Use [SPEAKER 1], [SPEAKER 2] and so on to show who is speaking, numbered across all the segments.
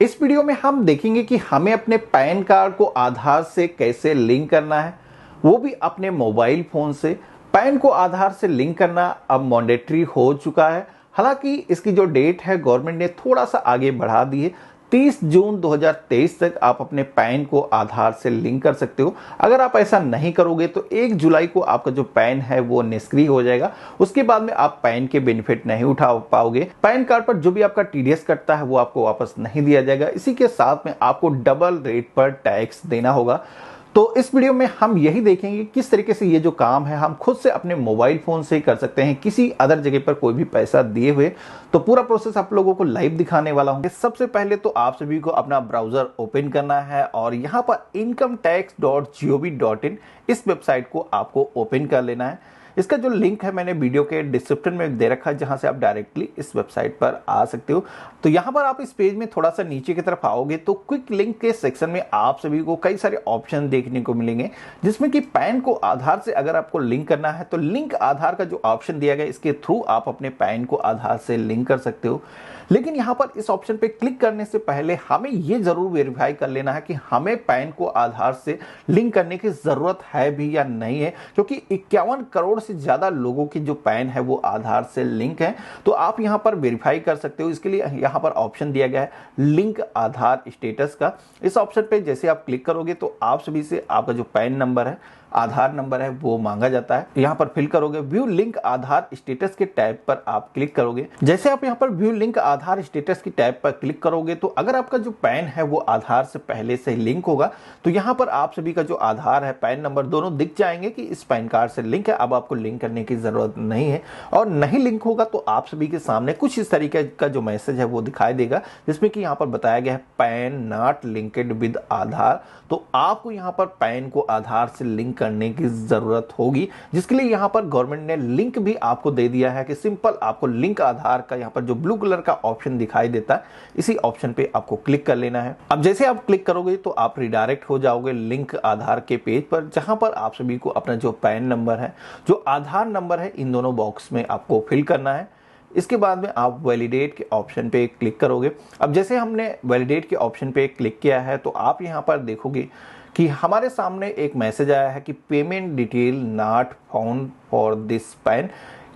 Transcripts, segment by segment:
[SPEAKER 1] इस वीडियो में हम देखेंगे कि हमें अपने पैन कार्ड को आधार से कैसे लिंक करना है, वो भी अपने मोबाइल फोन से। पैन को आधार से लिंक करना अब मैंडेटरी हो चुका है। हालांकि इसकी जो डेट है गवर्नमेंट ने थोड़ा सा आगे बढ़ा दी है। 30 जून 2023 तक आप अपने पैन को आधार से लिंक कर सकते हो। अगर आप ऐसा नहीं करोगे तो 1 जुलाई को आपका जो पैन है वो निष्क्रिय हो जाएगा। उसके बाद में आप पैन के बेनिफिट नहीं उठा पाओगे। पैन कार्ड पर जो भी आपका टीडीएस कटता है वो आपको वापस नहीं दिया जाएगा। इसी के साथ में आपको डबल रेट पर टैक्स देना होगा। तो इस वीडियो में हम यही देखेंगे किस तरीके से ये जो काम है हम खुद से अपने मोबाइल फोन से ही कर सकते हैं, किसी अदर जगह पर कोई भी पैसा दिए हुए। तो पूरा प्रोसेस आप लोगों को लाइव दिखाने वाला हूं। सबसे पहले तो आप सभी को अपना ब्राउजर ओपन करना है और यहां पर incometax.gov.in इस वेबसाइट को आपको ओपन कर लेना है। इसका जो लिंक है मैंने वीडियो के डिस्क्रिप्शन में दे रखा है, जहां से आप डायरेक्टली इस वेबसाइट पर आ सकते हो। तो यहां पर आप इस पेज में थोड़ा सा नीचे की तरफ आओगे तो क्विक लिंक के सेक्शन में आप सभी को कई सारे ऑप्शन देखने को मिलेंगे, जिसमें कि पैन को आधार से अगर आपको लिंक करना है तो लिंक आधार का जो ऑप्शन दिया गया इसके थ्रू आप अपने पैन को आधार से लिंक कर सकते हो। लेकिन यहां पर इस ऑप्शन पे क्लिक करने से पहले हमें यह जरूर वेरीफाई कर लेना है कि हमें पैन को आधार से लिंक करने की जरूरत है भी या नहीं है, क्योंकि 51 करोड़ से ज्यादा लोगों की जो पैन है वो आधार से लिंक है। तो आप यहां पर वेरीफाई कर सकते हो। इसके लिए यहां पर ऑप्शन दिया गया है लिंक आधार स्टेटस का। इस ऑप्शन पे जैसे आप क्लिक करोगे तो आप सभी से आपका जो पैन नंबर है, आधार नंबर है, वो मांगा जाता है। यहां पर फिल करोगे। व्यू लिंक आधार स्टेटस के टैब पर आप क्लिक करोगे। जैसे आप यहां पर व्यू लिंक आधार स्टेटस की टैब पर क्लिक करोगे तो अगर आपका जो पैन है वो आधार से पहले से लिंक होगा तो यहां पर आप सभी का जो आधार है, पैन नंबर दोनों दिख जाएंगे कि इस पैन कार्ड से लिंक है। अब आपको लिंक करने की जरूरत नहीं है। और नहीं लिंक होगा तो आप सभी के सामने कुछ इस तरीके का जो मैसेज है वो दिखाई देगा, जिसमें कि यहां पर बताया गया है पैन नॉट लिंक्ड विद आधार। तो आपको यहां पर पैन को आधार से लिंक करने की जरूरत होगी, जिसके लिए यहां पर गवर्नमेंट ने लिंक भी आपको दे दिया है कि सिंपल आपको लिंक आधार का यहां पर जो ब्लू कलर का ऑप्शन दिखाई देता है इसी ऑप्शन पे आपको क्लिक कर लेना है। अब जैसे आप क्लिक करोगे तो आप रिडायरेक्ट हो जाओगे लिंक आधार के पेज पर, जहां पर आप सभी को अपना जो पैन नंबर है, जो आधार नंबर है, इन दोनों बॉक्स में आपको फिल करना है। इसके बाद में आप वैलिडेट के ऑप्शन पे क्लिक करोगे। अब जैसे हमने वैलिडेट के ऑप्शन पे क्लिक किया है तो आप यहां पर देखोगे कि हमारे सामने एक मैसेज आया है कि payment detail not found for this pan,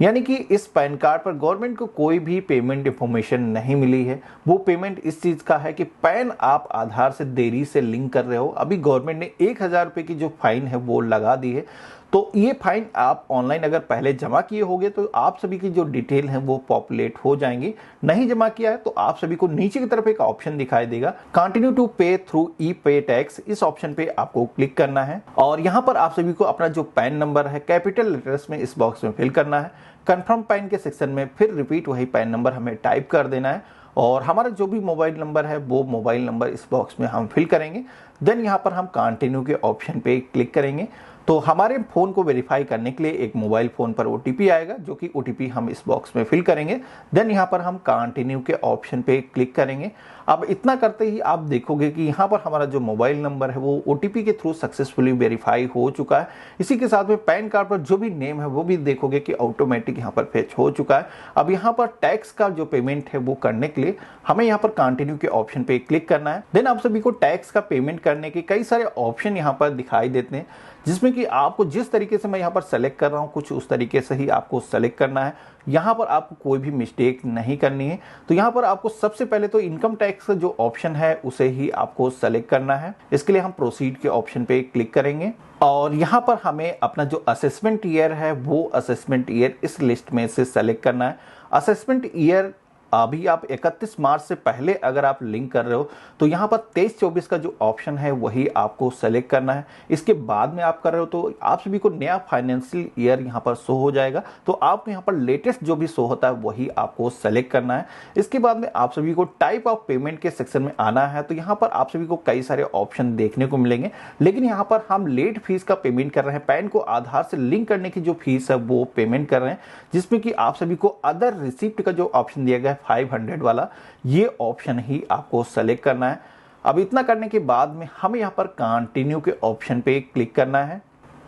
[SPEAKER 1] यानी कि इस पैन कार्ड पर गवर्नमेंट को कोई भी पेमेंट इंफॉर्मेशन नहीं मिली है। वो पेमेंट इस चीज का है कि पैन आप आधार से देरी से लिंक कर रहे हो। अभी गवर्नमेंट ने 1000 रुपए की जो फाइन है वो लगा दी है। तो ये फाइन आप ऑनलाइन अगर पहले जमा किए होंगे तो आप सभी की जो डिटेल है वो पॉपुलेट हो जाएंगी। नहीं जमा किया है तो आप सभी को नीचे की तरफ एक ऑप्शन दिखाई देगा कंटिन्यू टू पे थ्रू ई पे टैक्स। इस ऑप्शन पे आपको क्लिक करना है और यहां पर आप सभी को अपना जो पैन नंबर है कैपिटल लेटर्स में इस बॉक्स में फिल करना है। कंफर्म पैन के सेक्शन में फिर रिपीट वही पैन नंबर हमें टाइप कर देना है और हमारा जो भी मोबाइल नंबर है वो मोबाइल नंबर इस बॉक्स में हम फिल करेंगे। देन यहाँ पर हम कंटिन्यू के ऑप्शन पे क्लिक करेंगे तो हमारे फोन को वेरीफाई करने के लिए एक मोबाइल फोन पर ओटीपी आएगा, जो कि ओटीपी हम इस बॉक्स में फिल करेंगे। देन यहाँ पर हम कंटिन्यू के ऑप्शन पे क्लिक करेंगे। अब इतना करते ही आप देखोगे कि यहाँ पर हमारा जो मोबाइल नंबर है वो ओटीपी के थ्रू सक्सेसफुली वेरीफाई हो चुका है। इसी के साथ में पैन कार्ड पर जो भी नेम है वो भी देखोगे कि ऑटोमेटिक यहाँ पर फेच हो चुका है। अब यहाँ पर टैक्स का जो पेमेंट है वो करने के लिए हमें यहाँ पर कंटिन्यू के ऑप्शन पे क्लिक करना है। देन आप सभी को टैक्स का पेमेंट करने के कई सारे ऑप्शन यहाँ पर दिखाई देते हैं, जिसमें कि आपको जिस तरीके से मैं यहाँ पर सेलेक्ट कर रहा हूँ कुछ उस तरीके से ही आपको सेलेक्ट करना है। यहाँ पर आपको कोई भी मिस्टेक नहीं करनी है। तो यहाँ पर आपको सबसे पहले तो इनकम टैक्स का जो ऑप्शन है उसे ही आपको सेलेक्ट करना है। इसके लिए हम प्रोसीड के ऑप्शन पे क्लिक करेंगे और यहाँ पर हमें अपना जो असेसमेंट ईयर है वो असेसमेंट ईयर इस लिस्ट में से सेलेक्ट करना है। असेसमेंट ईयर अभी आप 31 मार्च से पहले अगर आप लिंक कर रहे हो तो यहाँ पर 23-24 का जो ऑप्शन है वही आपको सेलेक्ट करना है। इसके बाद में आप कर रहे हो तो आप सभी को नया फाइनेंशियल ईयर यहाँ पर शो हो जाएगा। तो आपको यहाँ पर लेटेस्ट जो भी शो होता है वही आपको सेलेक्ट करना है। इसके बाद में आप सभी को टाइप ऑफ पेमेंट के सेक्शन में आना है। तो यहाँ पर आप सभी को कई सारे ऑप्शन देखने को मिलेंगे, लेकिन यहाँ पर हम लेट फीस का पेमेंट कर रहे हैं। पैन को आधार से लिंक करने की जो फीस है वो पेमेंट कर रहे हैं, जिसमें कि आप सभी को अदर रिसिप्ट का जो ऑप्शन दिया गया है 500 वाला, ये ऑप्शन ही आपको सेलेक्ट करना है। अब इतना करने के बाद में हमें यहाँ पर कंटिन्यू के ऑप्शन पे क्लिक करना है।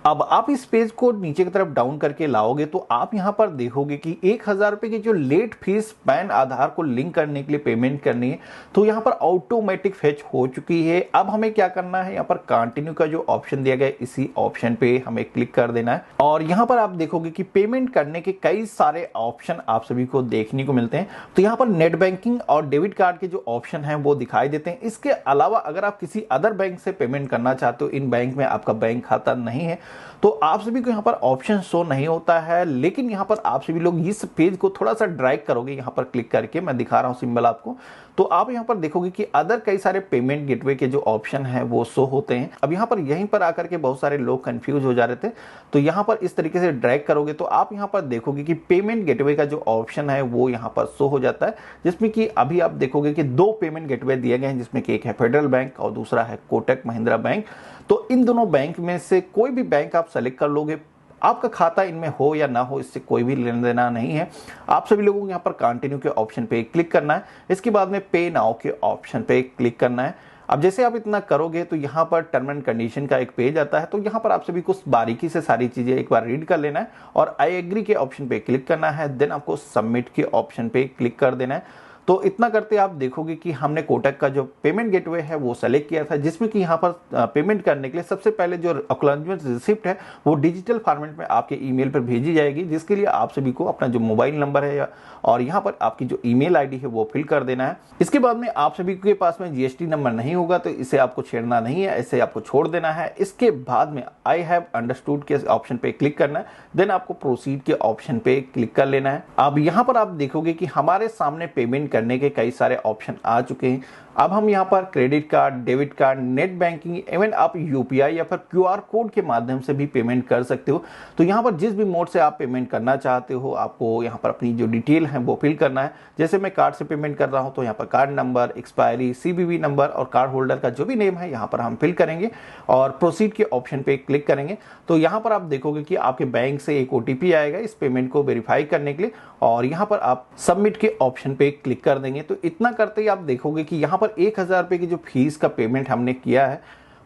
[SPEAKER 1] अब आप इस पेज को नीचे की तरफ डाउन करके लाओगे तो आप यहां पर देखोगे कि 1,000 रुपए की जो लेट फीस पैन आधार को लिंक करने के लिए पेमेंट करनी है, तो यहां पर ऑटोमेटिक फेच हो चुकी है। अब हमें क्या करना है, यहां पर कंटिन्यू का जो ऑप्शन दिया गया है इसी ऑप्शन पे हमें क्लिक कर देना है और यहां पर आप देखोगे कि पेमेंट करने के कई सारे ऑप्शन आप सभी को देखने को मिलते हैं। तो यहां पर नेट बैंकिंग और डेबिट कार्ड के जो ऑप्शन है वो दिखाई देते हैं। इसके अलावा अगर आप किसी अदर बैंक से पेमेंट करना चाहते हो, इन बैंक में आपका बैंक खाता नहीं है, तो आप सभी को यहां पर ऑप्शन शो नहीं होता है। लेकिन यहां पर आप सभी लोग इस पेज को थोड़ा सा ड्रैग करोगे, यहां पर क्लिक करके मैं दिखा रहा हूं सिंबल आपको, तो आप यहां पर देखोगे कि अदर कई सारे पेमेंट गेटवे के जो ऑप्शन है वो शो होते हैं। अब यहां पर यहीं पर आकर के बहुत सारे लोग कंफ्यूज हो जा रहे थे, तो यहां पर इस तरीके से ड्रैग करोगे तो आप यहां पर देखोगे कि पेमेंट गेटवे का जो ऑप्शन है वो यहां पर शो हो जाता है, जिसमें कि अभी आप देखोगे कि 2 पेमेंट गेटवे दिए गए हैं, जिसमें कि एक है फेडरल बैंक और दूसरा है कोटक महिंद्रा बैंक। तो इन दोनों बैंक में से कोई भी बैंक आप सेलेक्ट कर लोगे, आपका खाता इनमें हो या ना हो इससे कोई भी लेना देना नहीं है। आप सभी लोगों को यहाँ पर कंटिन्यू के ऑप्शन पे क्लिक करना है, इसके बाद में पे नाउ के ऑप्शन पे क्लिक करना है। अब जैसे आप इतना करोगे तो यहाँ पर टर्म एंड कंडीशन का एक पेज आता है, तो यहाँ पर आप सभी को बारीकी से सारी चीजें एक बार रीड कर लेना है और आई एग्री के ऑप्शन पे क्लिक करना है, देन आपको सबमिट के ऑप्शन पे क्लिक कर देना है। तो इतना करते आप देखोगे कि हमने कोटक का जो पेमेंट गेटवे है वो सेलेक्ट किया था, जिसमें कि यहाँ पर पेमेंट करने के लिए सबसे पहले जो एक्नॉलेजमेंट रिसिप्ट है वो डिजिटल फॉर्मेट में आपके ईमेल पर भेजी जाएगी, जिसके लिए आप सभी को अपना जो मोबाइल नंबर है और यहाँ पर आपकी जो ईमेल आईडी है वो फिल कर देना है। इसके बाद में आप सभी के पास में जीएसटी नंबर नहीं होगा तो इसे आपको छेड़ना नहीं है, ऐसे आपको छोड़ देना है। इसके बाद में आई हैव अंडरस्टूड के ऑप्शन पे क्लिक करना है, देन आपको प्रोसीड के ऑप्शन पे क्लिक कर लेना है। अब यहाँ पर आप देखोगे कि हमारे सामने पेमेंट करने के कई सारे ऑप्शन आ चुके हैं। अब हम यहाँ पर credit card, debit card, net banking, even आप यूपीआई या फिर क्यूआर कोड के माध्यम से भी पेमेंट कर सकते हो। तो यहाँ पर जिस भी मोड से आप पेमेंट करना चाहते हो, आपको यहाँ पर अपनी जो डिटेल है वो फिल करना है। जैसे मैं कार्ड से पेमेंट कर रहा हूँ तो यहाँ पर card number, expiry, CVV number और कार्ड होल्डर का जो भी नेम है यहाँ पर हम फिल करेंगे और प्रोसीड के ऑप्शन पे क्लिक करेंगे। तो यहाँ पर आप देखोगे कि आपके बैंक से एक ओटीपी आएगा इस पेमेंट को वेरीफाई करने के लिए और यहाँ पर आप सबमिट के ऑप्शन पे क्लिक कर देंगे। तो इतना करते ही आप देखोगे कि यहाँ पर 1,000 रुपए की जो फीस का पेमेंट हमने किया है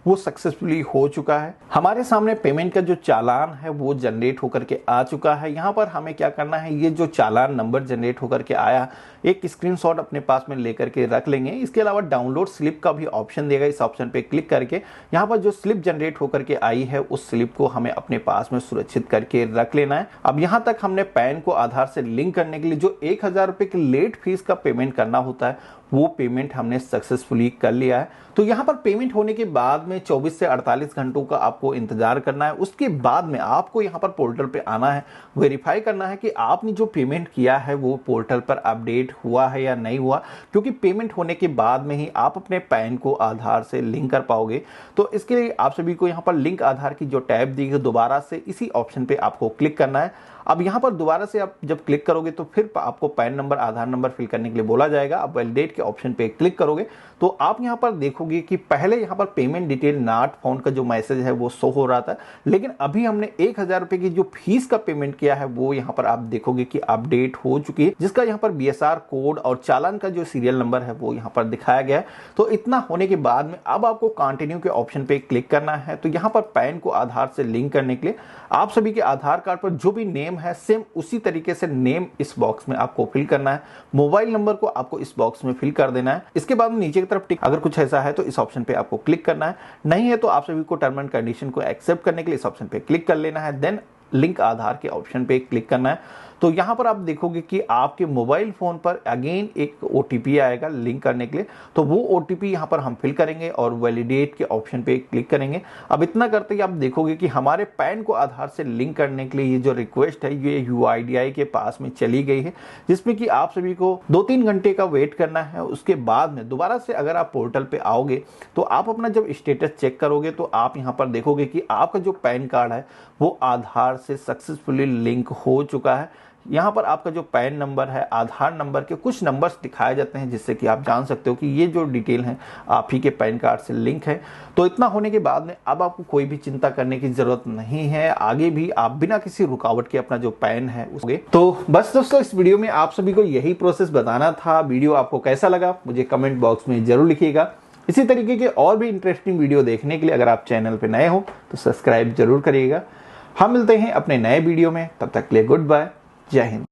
[SPEAKER 1] वो सक्सेसफुली हो चुका है। हमारे सामने पेमेंट का जो चालान है वो जनरेट होकर के आ चुका है। यहाँ पर हमें क्या करना है, ये जो चालान नंबर जनरेट होकर के आया एक स्क्रीनशॉट अपने पास में लेकर के रख लेंगे। इसके अलावा डाउनलोड स्लिप का भी ऑप्शन देगा, इस ऑप्शन पे क्लिक करके यहाँ पर जो स्लिप जनरेट होकर के आई है उस स्लिप को हमें अपने पास में सुरक्षित करके रख लेना है। अब यहाँ तक हमने पैन को आधार से लिंक करने के लिए जो 1,000 रुपए की लेट फीस का पेमेंट करना होता है वो पेमेंट हमने सक्सेसफुली कर लिया है। तो यहाँ पर पेमेंट होने के बाद में 24 से 48 घंटों का आपको इंतजार करना है। उसके बाद में आपको यहाँ पर पोर्टल पे आना है, वेरीफाई करना है कि आपने जो पेमेंट किया है वो पोर्टल पर अपडेट हुआ है या नहीं हुआ, क्योंकि पेमेंट होने के बाद में ही आप अपने पैन को आधार से लिंक कर पाओगे। तो इसके लिए आप सभी को यहाँ पर लिंक आधार की जो टैब दी गई दोबारा से इसी ऑप्शन पे आपको क्लिक करना है। अब यहाँ पर दोबारा से आप जब क्लिक करोगे तो फिर आपको पैन नंबर, आधार नंबर फिल करने के लिए बोला जाएगा। आप वैलिडेट के ऑप्शन पे क्लिक करोगे तो आप यहाँ पर देखोगे कि पहले यहाँ पर पेमेंट डिटेल नॉट फाउंड का जो मैसेज है वो शो हो रहा था, लेकिन अभी हमने 1,000 रुपए की जो फीस का पेमेंट किया है वो यहाँ पर आप देखोगे कि अपडेट हो चुकी है, जिसका यहाँ पर बीएसआर कोड और चालान का जो सीरियल नंबर है वो यहाँ पर दिखाया गया है। तो इतना होने के बाद में अब आपको कंटिन्यू के ऑप्शन पे क्लिक करना है। तो यहाँ पर पैन को आधार से लिंक करने के लिए आप सभी के आधार कार्ड पर जो भी नेम है सेम उसी तरीके से नेम इस बॉक्स में आपको फिल करना है। मोबाइल नंबर को आपको इस बॉक्स में फिल कर देना है। इसके बाद में नीचे की तरफ टिक, अगर कुछ ऐसा है तो इस ऑप्शन पे आपको क्लिक करना है, नहीं है तो आप सभी को टर्म एंड कंडीशन को एक्सेप्ट करने के लिए इस ऑप्शन पे क्लिक कर लेना है। देन लिंक आधार के ऑप्शन पे क्लिक करना है। तो यहाँ पर आप देखोगे कि आपके मोबाइल फोन पर अगेन एक ओटीपी आएगा लिंक करने के लिए, तो वो ओटीपी यहाँ पर हम फिल करेंगे और वैलिडेट के ऑप्शन पे क्लिक करेंगे। अब इतना करते ही आप देखोगे कि हमारे पैन को आधार से लिंक करने के लिए ये जो रिक्वेस्ट है ये यूआईडीआई के पास में चली गई है, जिसमें कि आप सभी को 2-3 घंटे का वेट करना है। उसके बाद में दोबारा से अगर आप पोर्टल पे आओगे तो आप अपना जब स्टेटस चेक करोगे तो आप यहाँ पर देखोगे कि आपका जो पैन कार्ड है वो आधार से सक्सेसफुली लिंक हो चुका है। यहाँ पर आपका जो पैन नंबर है, आधार नंबर के कुछ नंबर्स दिखाए जाते हैं, जिससे कि आप जान सकते हो कि ये जो डिटेल है आप ही के पैन कार्ड से लिंक है। तो इतना होने के बाद में अब आपको कोई भी चिंता करने की जरूरत नहीं है, आगे भी आप बिना किसी रुकावट के अपना जो पैन है उसके। तो बस दोस्तों, इस वीडियो में आप सभी को यही प्रोसेस बताना था। वीडियो आपको कैसा लगा मुझे कमेंट बॉक्स में जरूर लिखिएगा। इसी तरीके के और भी इंटरेस्टिंग वीडियो देखने के लिए अगर आप चैनल पर नए हो तो सब्सक्राइब जरूर करिएगा। हम मिलते हैं अपने नए वीडियो में, तब तक के लिए गुड बाय, जय हिंद।